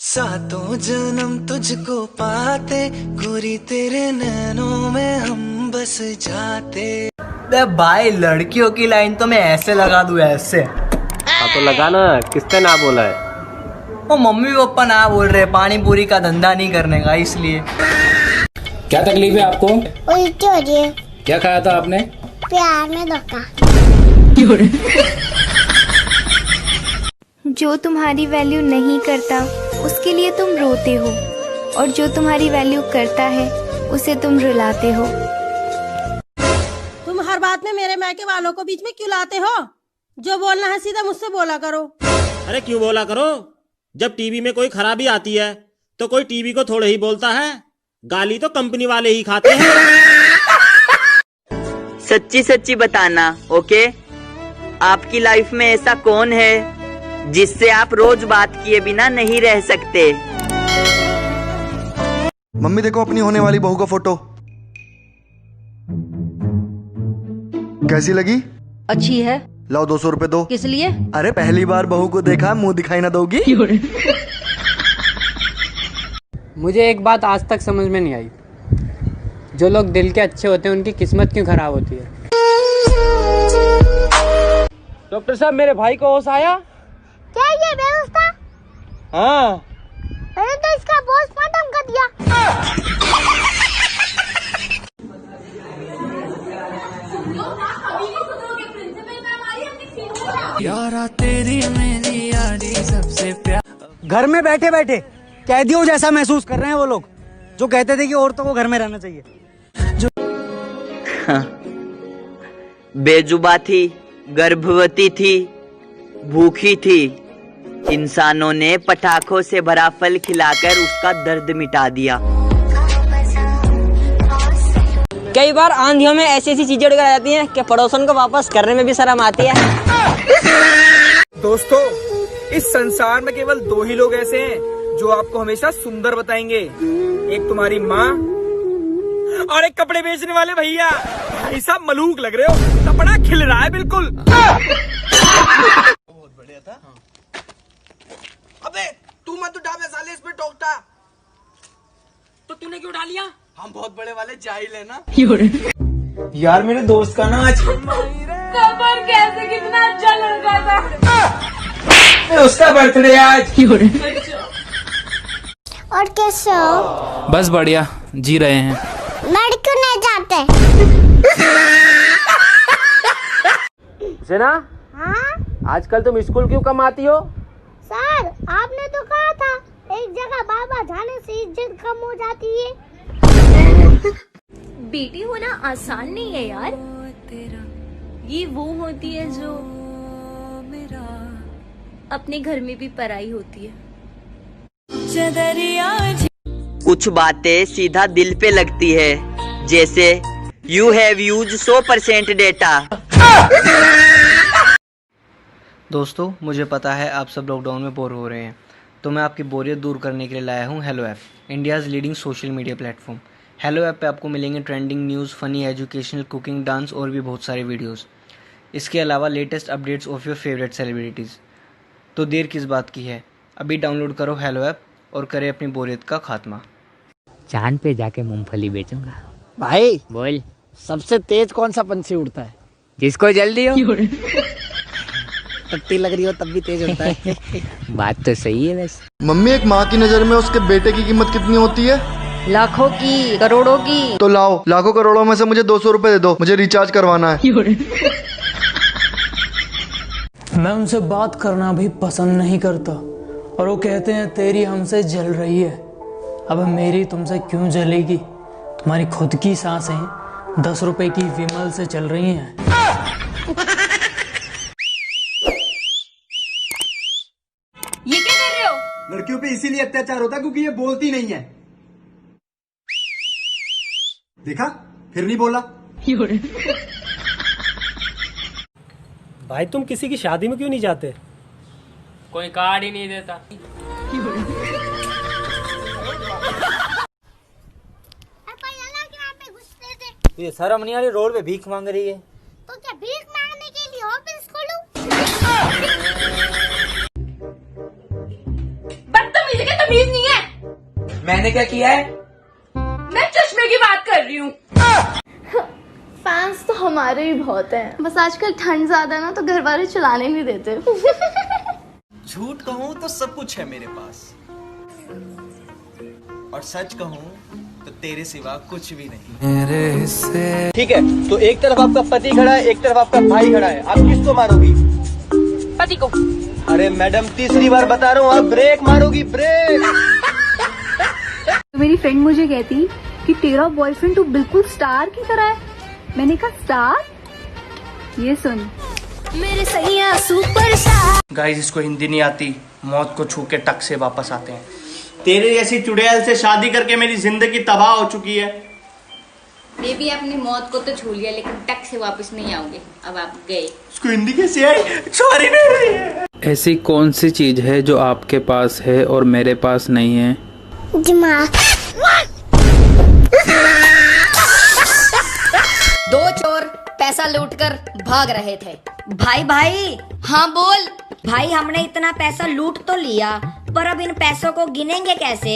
सातों जन्म तुझको पाते गोरी तेरे नैनों में हम बस जाते। भाई लड़कियों की लाइन तो मैं ऐसे लगा दूं ऐसे। हाँ तो लगाना, किसने ना बोला है? वो मम्मी पापा ना बोल रहे पानी पूरी का धंधा नहीं करने का, इसलिए। क्या तकलीफ है आपको? उल्टी हो रही है। क्या खाया था आपने? प्यार में धोखा। जो तुम्हारी वैल्यू नहीं करता उसके लिए तुम रोते हो, और जो तुम्हारी वैल्यू करता है उसे तुम रुलाते हो। तुम हर बात में मेरे मायके वालों को बीच में क्यों लाते हो? जो बोलना है सीधा मुझसे बोला करो। अरे क्यों बोला करो? जब टीवी में कोई खराबी आती है तो कोई टीवी को थोड़े ही बोलता है, गाली तो कंपनी वाले ही खाते हैं। सच्ची सच्ची बताना, ओके? आपकी लाइफ में ऐसा कौन है जिससे आप रोज बात किए बिना नहीं रह सकते? मम्मी देखो अपनी होने वाली बहू का फोटो, कैसी लगी? अच्छी है। लाओ 200 रुपए दो। किस लिए? अरे पहली बार बहू को देखा, मुंह दिखाई ना दोगी? मुझे एक बात आज तक समझ में नहीं आई, जो लोग दिल के अच्छे होते हैं उनकी किस्मत क्यों खराब होती है? डॉक्टर साहब, मेरे भाई को होश आया? क्या ये व्यवस्था? हाँ। मैंने तो इसका पोस्टमार्टम कर दिया। यारा तेरी मेरी यारी सबसे प्यार। घर में बैठे बैठे कैदियों जैसा महसूस कर रहे हैं वो लोग जो कहते थे कि औरतों को घर में रहना चाहिए। बेजुबा थी, गर्भवती थी, भूखी थी। इंसानों ने पटाखों से भरा फल खिलाकर उसका दर्द मिटा दिया। कई बार आंधियों में ऐसी ऐसी चीजें उड़कर आ जाती हैं कि पड़ोसन को वापस करने में भी शर्म आती है। दोस्तों, इस संसार में केवल दो ही लोग ऐसे हैं जो आपको हमेशा सुंदर बताएंगे, एक तुम्हारी माँ और एक कपड़े बेचने वाले भैया। भाई साहब मलूक लग रहे हो, कपड़ा खिल रहा है बिल्कुल। बहुत बढ़िया था। अबे तू मत उठा बे साले, इस पे टोकता। तो तूने क्यों उठा लिया? हम बहुत बड़े वाले जाहिल है ना। यार मेरे दोस्त का ना आज कबर कैसे कितना अच्छा लड़का था। उसका बर्थडे आज। और कैसे हो? बस बढ़िया, जी रहे हैं। लड़के नहीं जाते। सेना, हाँ आजकल तुम स्कूल क्यों कम आती हो? सर, आपने तो कहा था एक जगह बाबा जाने से इज्जत कम हो जाती है। बेटी होना आसान नहीं है यार। ये वो होती है जो अपने घर में भी पराई होती है। कुछ बातें सीधा दिल पे लगती है, जैसे यू हैव यूज 100% डेटा। दोस्तों, मुझे पता है आप सब लॉकडाउन में बोर हो रहे हैं, तो मैं आपकी बोरियत दूर करने के लिए लाया हूँ hello app, India's leading social media platform. Hello app पे आपको मिलेंगे trending news, funny, educational, cooking, dance और भी बहुत सारे वीडियोस। इसके अलावा latest updates of your favourite celebrities. तो देर किस बात की है, अभी डाउनलोड करो हेलो ऐप और करें अपनी बोरियत का खात्मा। चांद पे जाके मूंगफली बेचूंगा। भाई बोल, सबसे तेज कौन सा पंछी उड़ता है? जिसको जल्दी हो। टट्टी लग रही हो तब भी तेज उड़ता है। बात तो सही है वैसे। मम्मी एक माँ की नजर में उसके बेटे की कीमत कितनी होती है? लाखों की, करोड़ों की। तो लाओ, लाखों करोड़ों में से मुझे 200 रुपए दे दो, मुझे रिचार्ज करवाना है। मैं उनसे बात करना भी पसंद नहीं करता, और वो कहते हैं तेरी हमसे जल रही है। अब मेरी तुमसे क्यों जलेगी? तुम्हारी खुद की सांसें 10 रुपए की विमल से चल रही हैं। ये क्या कर रहे हो? लड़कियों पे इसीलिए अत्याचार होता है क्योंकि ये बोलती नहीं है। देखा, फिर नहीं बोला। भाई तुम किसी की शादी में क्यों नहीं जाते? कोई कार्ड ही नहीं देता। ये शर्म नहीं आ रही, रोड पे भीख मांग रही है। तो क्या भीख मांगने के लिए ऑफिस खोलूं? बदतमीज के तुम तमीज नहीं है। मैंने क्या किया है? मैं चश्मे की बात कर रही हूँ। फैंस तो हमारे भी बहुत हैं, बस आजकल ठंड ज्यादा ना तो घर वाले चलाने नहीं देते। झूठ कहूँ तो सब कुछ है मेरे पास, और सच कहूँ तो तेरे सिवा कुछ भी नहीं। ठीक है, तो एक तरफ आपका पति खड़ा है, एक तरफ आपका भाई खड़ा है, आप किसको मारोगी? पति को। अरे मैडम, तीसरी बार बता रहा हूँ, आप ब्रेक मारोगी, ब्रेक। तो मेरी फ्रेंड मुझे कहती कि तेरा बॉयफ्रेंड तो बिल्कुल स्टार की तरह है। मैंने कहा स्टार? ये सुन, मेरे सैया सुपरस्टार। गाइस, इसको हिंदी नहीं आती, मौत को छू के टक से वापस आते हैं। तेरे जैसी चुड़ैल से शादी करके मेरी जिंदगी तबाह हो चुकी है। मैं भी अपनी मौत को तो छू लिया, लेकिन टक से वापस नहीं आओगे। अब आप गए। इसको हिंदी कैसे आई? सॉरी मेरी। ऐसी कौन सी चीज है जो आपके पास है और मेरे पास नहीं है? दिमाग। दो चोर पैसा लूटकर भाग रहे थे। भाई भाई। हाँ बोल। भाई, हमने इतना पैसा लूट तो लिया, पर अब इन पैसों को गिनेंगे कैसे?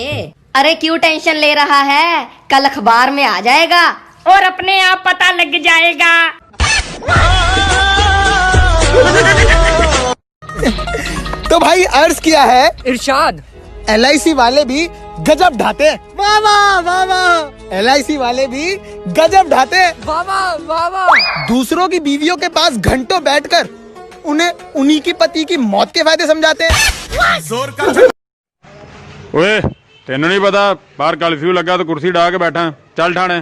अरे क्यों टेंशन ले रहा है, कल अखबार में आ जाएगा और अपने आप पता लग जाएगा। तो भाई अर्ज किया है इरशाद, LIC वाले भी गजब ढाते। वाह वाह वाह वाह। LIC वाले भी गजब ढाते। वाह वाह वाह वाह। दूसरों की बीवियों के पास घंटों बैठकर उन्हें उन्हीं की पति की मौत के फायदे समझाते हैं। जोर का ओए, तेनू नहीं पता बाहर कर्फ्यू लगा तो कुर्सी ढा के बैठा, चल ठाणे।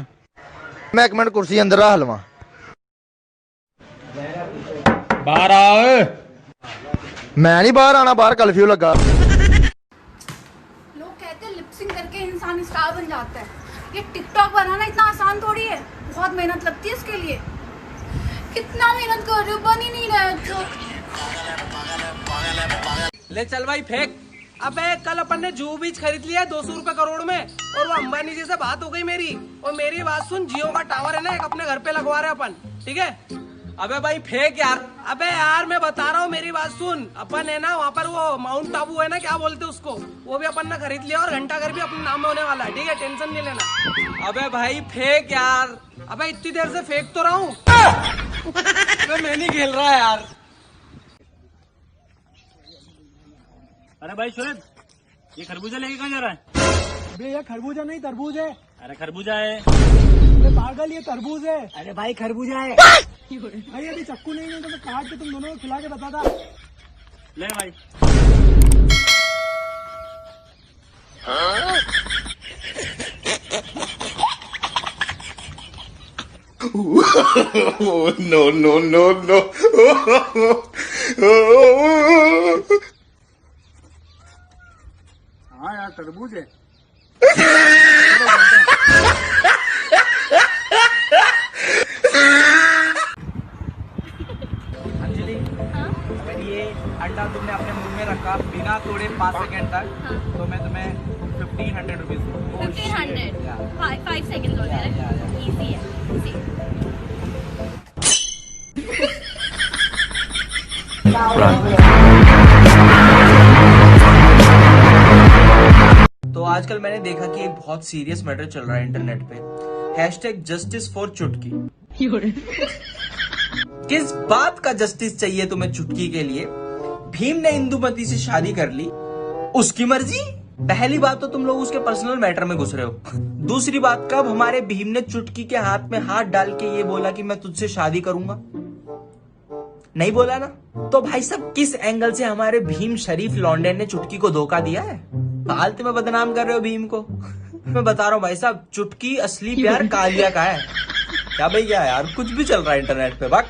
मैं एक मिनट कुर्सी अंदर रहा हलवा। बाहर आओ। मैं नहीं बाहर आना, बाहर कर्फ्यू लगा। लोग कहते हैं लिपसिंग करके इंसान स्टार बन जाता है। ये टिकटॉक बनाना इतना आसान थोड़ी है, बहुत मेहनत लगती है इसके लिए। कितना मेहनत कर रहे हो, बन ही नहीं रहा तो। ले चल भाई फेंक। अबे कल अपन ने जू बीच खरीद लिया 200 रुपए करोड़ में, और वो अंबानी जी से बात हो गई मेरी। और मेरी बात सुन, जियो का टावर है ना, एक अपने घर पे लगवा रहे अपन, ठीक है? अबे भाई फेंक यार। अबे यार मैं बता रहा हूँ, मेरी बात सुन। अपन है ना वहाँ पर वो माउंट आबू है ना, क्या बोलते उसको, वो भी अपन ने खरीद लिया, और घंटाघर भी अपने नाम में होने वाला है, ठीक है? टेंशन नहीं लेना। अबे भाई फेंक यार। अबे इतनी देर से फेंक तो रहा हूँ। मैं नहीं खेल रहा यार। अरे भाई सुरेश, ये खरबूजा लेके कहाँ जा रहा है? अबे ये खरबूजा नहीं, तरबूज है। अरे खरबूजा है। अरे पागल, ये तरबूज है। अरे भाई खरबूजा है। भाई अभी चक्कू नहीं है, तो मैं काट के तुम दोनों को खिला के बताता। ले भाई। No no no no. हाँ यार, तरबूज है। अंजलि, अगर ये अंडा तुमने अपने मुंह में रखा बिना तोड़े 5 सेकंड तक, तो मैं तुम्हें 1500 रुपीज दूँ। 1500 5 सेकंड हो गया। इजी है। तो आजकल मैंने देखा कि एक बहुत सीरियस मैटर चल रहा है इंटरनेट पे, #जस्टिस फॉर चुटकी। किस बात का जस्टिस चाहिए तुम्हें चुटकी के लिए? भीम ने इंदुमती से शादी कर ली, उसकी मर्जी। पहली बात तो तुम लोग उसके पर्सनल मैटर में घुस रहे हो। दूसरी बात, कब हमारे भीम ने चुटकी के हाथ में हाथ डाल के ये बोला कि मैं तुझसे शादी करूंगा? नहीं बोला ना। तो भाई साहब, किस एंगल से हमारे भीम शरीफ लौंडे ने चुटकी को धोखा दिया है? फालतू में बदनाम कर रहे हो भीम को। मैं बता रहा हूँ भाई साहब, चुटकी असली प्यार कालिया का है। क्या भाई, क्या यार, कुछ भी चल रहा है इंटरनेट पे। बात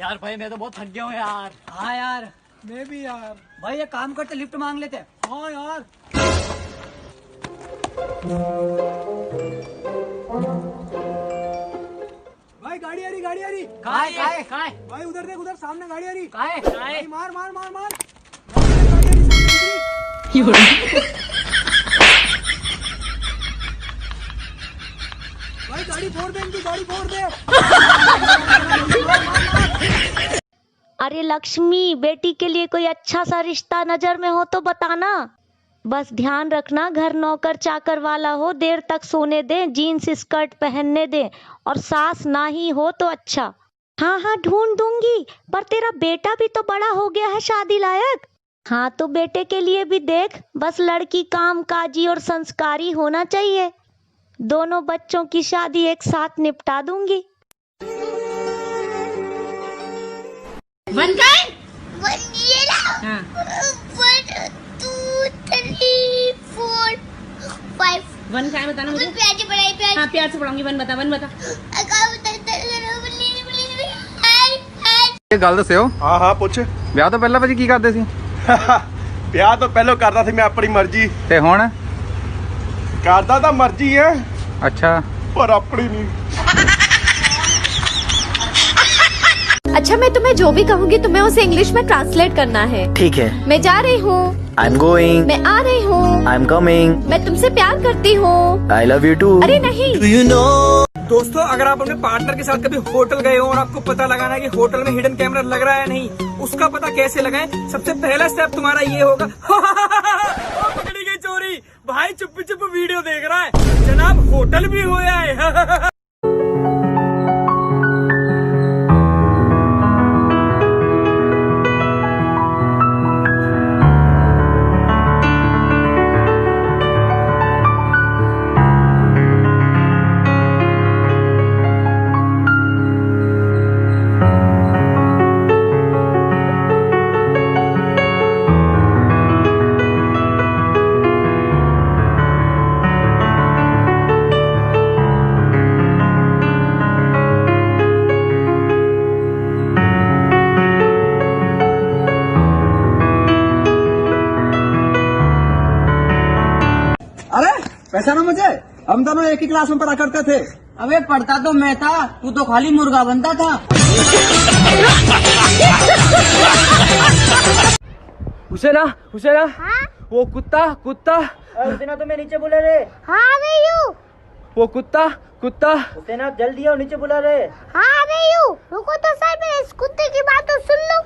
यार भाई मैं तो बहुत थक गया हूँ यार। हाँ यार, मैं भी यार। भाई ये काम करते लिफ्ट मांग लेते। हाँ यार। भाई गाड़ी आ रही, गाड़ी आ रही। कहाँ है? भाई उधर देख, उधर सामने गाड़ी आ रही। कहाँ है? मार मार मार मार। भाई गाड़ी फोड़ दे इनकी, गाड़ी फोड़ दे। अरे लक्ष्मी, बेटी के लिए कोई अच्छा सा रिश्ता नजर में हो तो बताना। बस ध्यान रखना घर नौकर चाकर वाला हो, देर तक सोने दे, जीन्स स्कर्ट पहनने दे, और सास ना ही हो तो अच्छा। हाँ हाँ ढूंढ दूंगी, पर तेरा बेटा भी तो बड़ा हो गया है शादी लायक। हाँ तो बेटे के लिए भी देख, बस लड़की काम काजी और संस्कारी होना चाहिए। दोनों बच्चों की शादी एक साथ निपटा दूंगी। वन काय? हाँ। 1 2 3 4 5। वन काय बताना मुझे? प्याज पढ़ाई प्याज। हाँ प्यार से पढ़ाऊंगी। वन बता, वन बता। ਇਹ ਗੱਲ ਦੱਸਿਓ। ਹਾਂ ਹਾਂ ਪੁੱਛ। ਵਿਆਹ ਤੋਂ ਪਹਿਲਾਂ ਭਾਜੀ ਕੀ ਕਰਦੇ ਸੀ? ਵਿਆਹ ਤੋਂ ਪਹਿਲਾਂ ਕਰਦਾ ਸੀ ਮੈਂ ਆਪਣੀ ਮਰਜ਼ੀ। ਤੇ ਹੁਣ? ਕਰਦਾ ਤਾਂ ਮਰਜ਼ੀ ਹੈ। अच्छा। पर अपनी नहीं। अच्छा मैं तुम्हें जो भी कहूँगी तुम्हें उसे इंग्लिश में ट्रांसलेट करना है। ठीक है। मैं जा रही हूँ। I am going. मैं आ रही हूँ। I am coming. मैं तुमसे प्यार करती हूँ। I love you too. अरे नहीं। दोस्तों, अगर आप अपने पार्टनर के साथ कभी होटल गए हो और आपको पता लगाना है कि होटल में हिडन कैमरा लग रहा है या नहीं, उसका पता कैसे लगाएं? सबसे पहला स्टेप तुम्हारा ये होगा। पकड़ी गई चोरी। भाई चुप चुप वीडियो देख रहा है, जनाब होटल भी हो है। अरे पैसा ना मुझे, हम दोनों एक ही क्लास में पढ़ा करते थे। अबे पढ़ता तो मैं था, तू तो खाली मुर्गा बनता था। हुसैना, हुसैना। हाँ? वो कुत्ता, कुत्ता। हुसैना तुम्हें नीचे बुला रहे। हाँ आ रही हूँ। वो कुत्ता, कुत्ता। हुसैना जल्दी आओ, नीचे बुला रहे। हाँ आ रही हूँ। रुको तो सर, मैं इस कुत्ते की बात तो सुन लूं।